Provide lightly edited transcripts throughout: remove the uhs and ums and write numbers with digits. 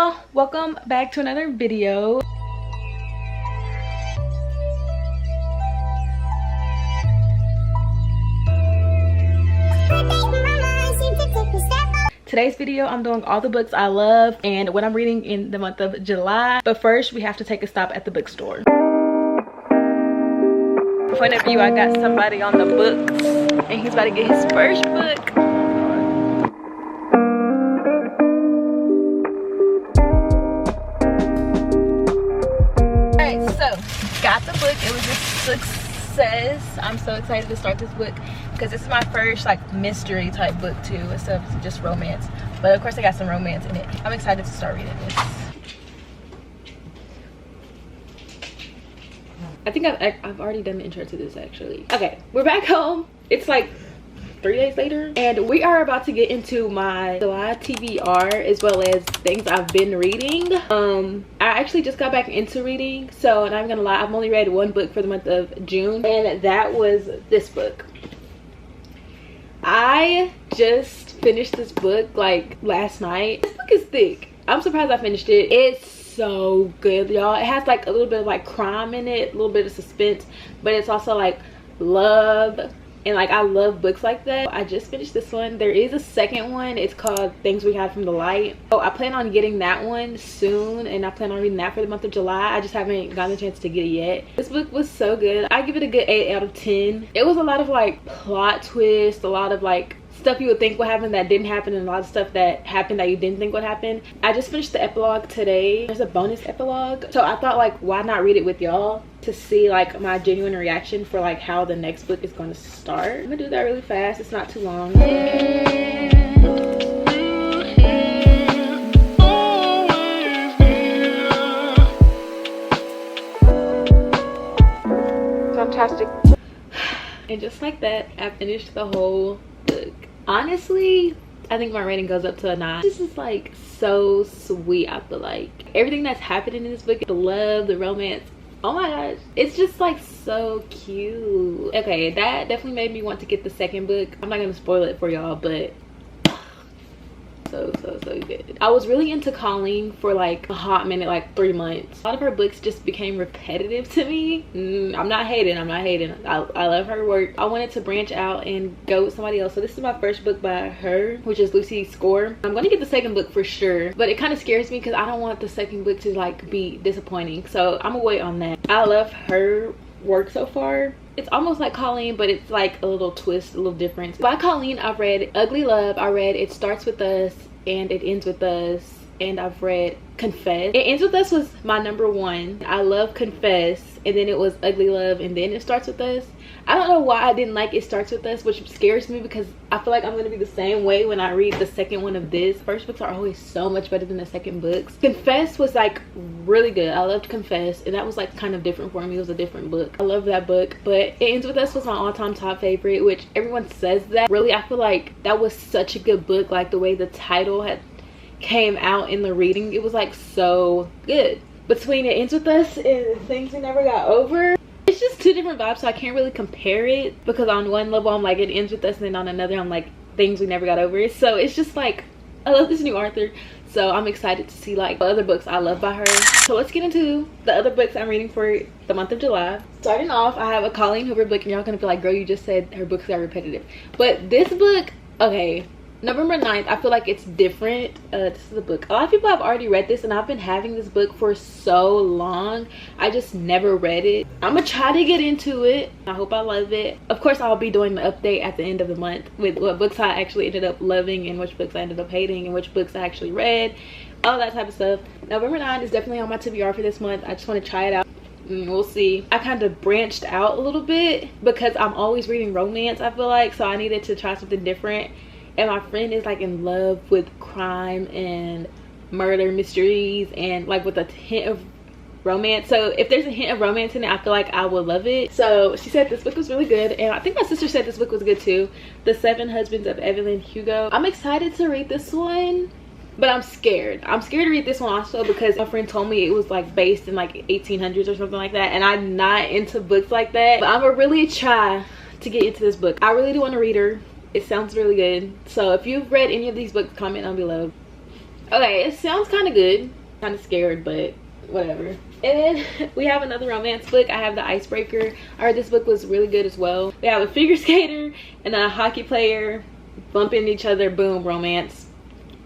y'all, welcome back to another video. Today's video, I'm doing all the books I love and what I'm reading in the month of July. But first, we have to take a stop at the bookstore. Point of view, I got somebody on the books and he's about to get his first book. Alright, so got the book. It was a success. I'm so excited to start this book because this is my first like mystery type book too, instead of just romance. But of course I got some romance in it. I'm excited to start reading this. I think I've already done the intro to this actually. Okay, we're back home. It's like 3 days later and we are about to get into my July TBR as well as things I've been reading. I actually just got back into reading, so and I'm gonna lie, I've only read one book for the month of June and that was this book. I just finished this book like last night. This book is thick. I'm surprised I finished it. It's so good, y'all. It has like a little bit of like crime in it, a little bit of suspense, but it's also like love, and like I love books like that. I just finished this one. There is a second one. It's called Things We Hide from the Light. So I plan on getting that one soon and I plan on reading that for the month of July. I just haven't gotten a chance to get it yet. This book was so good. I give it a good 8 out of 10. It was a lot of like plot twists, a lot of like stuff you would think would happen that didn't happen, and a lot of stuff that happened that you didn't think would happen. I just finished the epilogue today. There's a bonus epilogue, so I thought like why not read it with y'all to see like my genuine reaction for like how the next book is going to start. I'm gonna do that really fast. It's not too long. Fantastic. And just like that, I finished the whole book. Honestly, I think my rating goes up to a 9. This is like so sweet. I feel like everything that's happening in this book, the love, the romance, oh my gosh, it's just like so cute. Okay, that definitely made me want to get the second book. I'm not gonna spoil it for y'all, but so good. I was really into Colleen for like a hot minute, like 3 months. A lot of her books just became repetitive to me. I'm not hating. I love her work. I wanted to branch out and go with somebody else, so this is my first book by her, which is Lucy Score. I'm gonna get the second book for sure, but it kind of scares me because I don't want the second book to like be disappointing, so I'm gonna wait on that. I love her work so far. It's almost like Colleen, but it's like a little twist, a little different. By Colleen, I've read Ugly Love, I read It Starts With Us and It Ends With Us, and I've read Confess. It Ends With Us was my #1. I love Confess, and then it was Ugly Love, and then It Starts With Us. I don't know why I didn't like It Starts With Us, which scares me because I feel like I'm gonna be the same way when I read the second one of this. First books are always so much better than the second books. Confess was like really good. I loved Confess, and that was like kind of different for me. It was a different book. I love that book. But It Ends With Us was my all-time top favorite, which everyone says that. Really, I feel like that was such a good book. Like the way the title had came out in the reading, it was like so good. Between It Ends With Us and Things We Never Got Over, it's just two different vibes, so I can't really compare it because on one level I'm like It Ends With Us, and then on another I'm like Things We Never Got Over. So it's just like I love this new author, so I'm excited to see like the other books I love by her. So let's get into the other books I'm reading for the month of July. Starting off, I have a Colleen Hoover book, and y'all gonna feel like, girl, you just said her books are repetitive, but this book, okay, November 9th, I feel like it's different. This is a book, a lot of people have already read this, and I've been having this book for so long. I just never read it. I'm gonna try to get into it. I hope I love it. Of course, I'll be doing the update at the end of the month with what books I actually ended up loving and which books I ended up hating and which books I actually read, all that type of stuff. November 9th is definitely on my TBR for this month. I just want to try it out. We'll see. I kind of branched out a little bit because I'm always reading romance, I feel like, so I needed to try something different. And my friend is like in love with crime and murder mysteries and like with a hint of romance. So if there's a hint of romance in it, I feel like I would love it. So she said this book was really good, and I think my sister said this book was good too. The 7 Husbands of Evelyn Hugo. I'm excited to read this one, but I'm scared to read this one also because my friend told me it was like based in like 1800s or something like that, and I'm not into books like that. But I'm gonna really try to get into this book. I really do want to read her. It sounds really good. So if you've read any of these books, comment down below. Okay, it sounds kind of good. Kind of scared, but whatever. And then we have another romance book. I have The Icebreaker. I heard this book was really good as well. We have a figure skater and a hockey player bumping each other, boom, romance,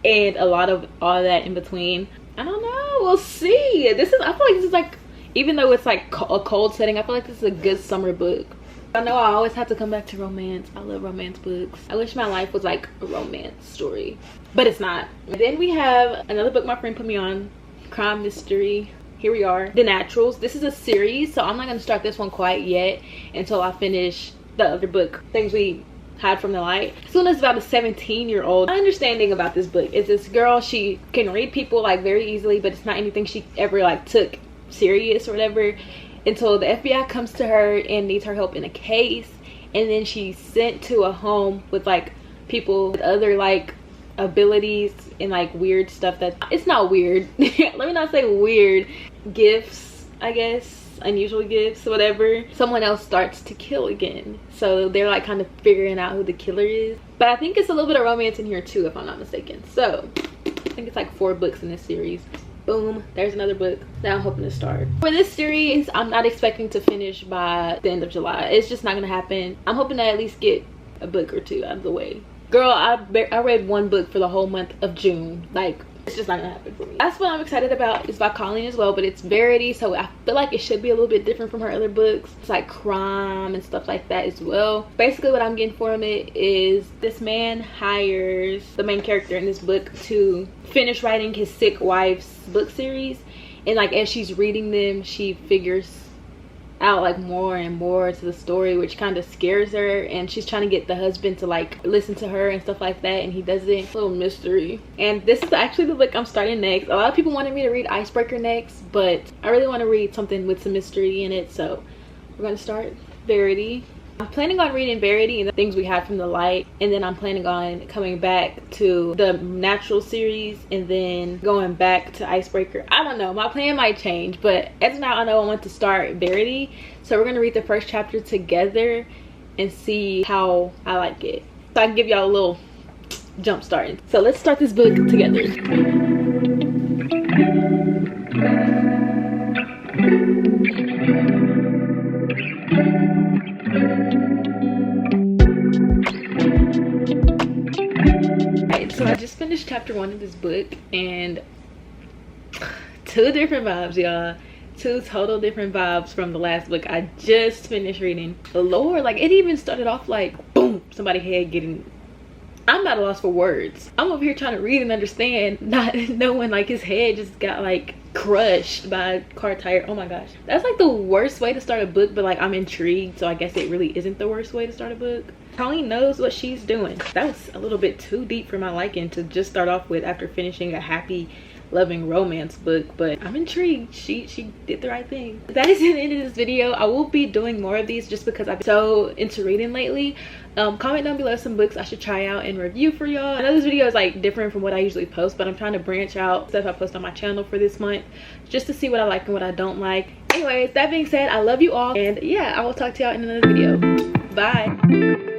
and a lot of all that in between. I don't know, we'll see. I feel like this is like, even though it's like a cold setting, I feel like this is a good summer book. I know I always have to come back to romance. I love romance books. I wish my life was like a romance story, but it's not. And then we have another book my friend put me on, crime mystery. Here we are, The Naturals. This is a series, so I'm not gonna start this one quite yet until I finish the other book, Things We Hide from the Light. This one is about a 17-year-old. My understanding about this book is this girl, she can read people like very easily, but it's not anything she ever like took serious or whatever, until the FBI comes to her and needs her help in a case, and then she's sent to a home with like people with other like abilities and like weird stuff. That it's not weird. Let me not say weird. Gifts, I guess, unusual gifts, whatever. Someone else starts to kill again, so they're like kind of figuring out who the killer is. But I think it's a little bit of romance in here too, if I'm not mistaken. So I think it's like 4 books in this series. Boom, there's another book that I'm hoping to start. For this series, I'm not expecting to finish by the end of July. It's just not gonna happen. I'm hoping to at least get a book or 2 out of the way. Girl, I read 1 book for the whole month of June. Like, it's just not gonna happen for me. That's what I'm excited about. It's by Colleen as well, but it's Verity, so I feel like it should be a little bit different from her other books. It's like crime and stuff like that as well. Basically what I'm getting from it is this man hires the main character in this book to finish writing his sick wife's book series, and like as she's reading them, she figures out like more and more to the story, which kind of scares her, and she's trying to get the husband to like listen to her and stuff like that, and he doesn't. A little mystery. And this is actually the book I'm starting next. A lot of people wanted me to read Icebreaker next, but I really want to read something with some mystery in it, so we're gonna start Verity. I'm planning on reading Verity and the Things We Hide from the Light, and then I'm planning on coming back to the Natural series and then going back to Icebreaker. I don't know, my plan might change, but as of now I know I want to start Verity, so we're gonna read the first chapter together and see how I like it, so I can give y'all a little jump start. So let's start this book together. So I just finished chapter 1 of this book, and 2 different vibes, y'all. 2 total different vibes from the last book I just finished reading. The Lord, like, it even started off like boom, somebody's head getting, I'm at a loss for words. I'm over here trying to read and understand, not knowing like his head just got like crushed by a car tire. Oh my gosh, that's like the worst way to start a book, but like I'm intrigued, so I guess it really isn't the worst way to start a book. Colleen knows what she's doing. That was a little bit too deep for my liking to just start off with after finishing a happy loving romance book, but I'm intrigued. She did the right thing. That is the end of this video. I will be doing more of these just because I've been so into reading lately. Comment down below some books I should try out and review for y'all. I know this video is like different from what I usually post, but I'm trying to branch out stuff I post on my channel for this month just to see what I like and what I don't like. Anyways, that being said, I love you all, and yeah, I will talk to y'all in another video. Bye.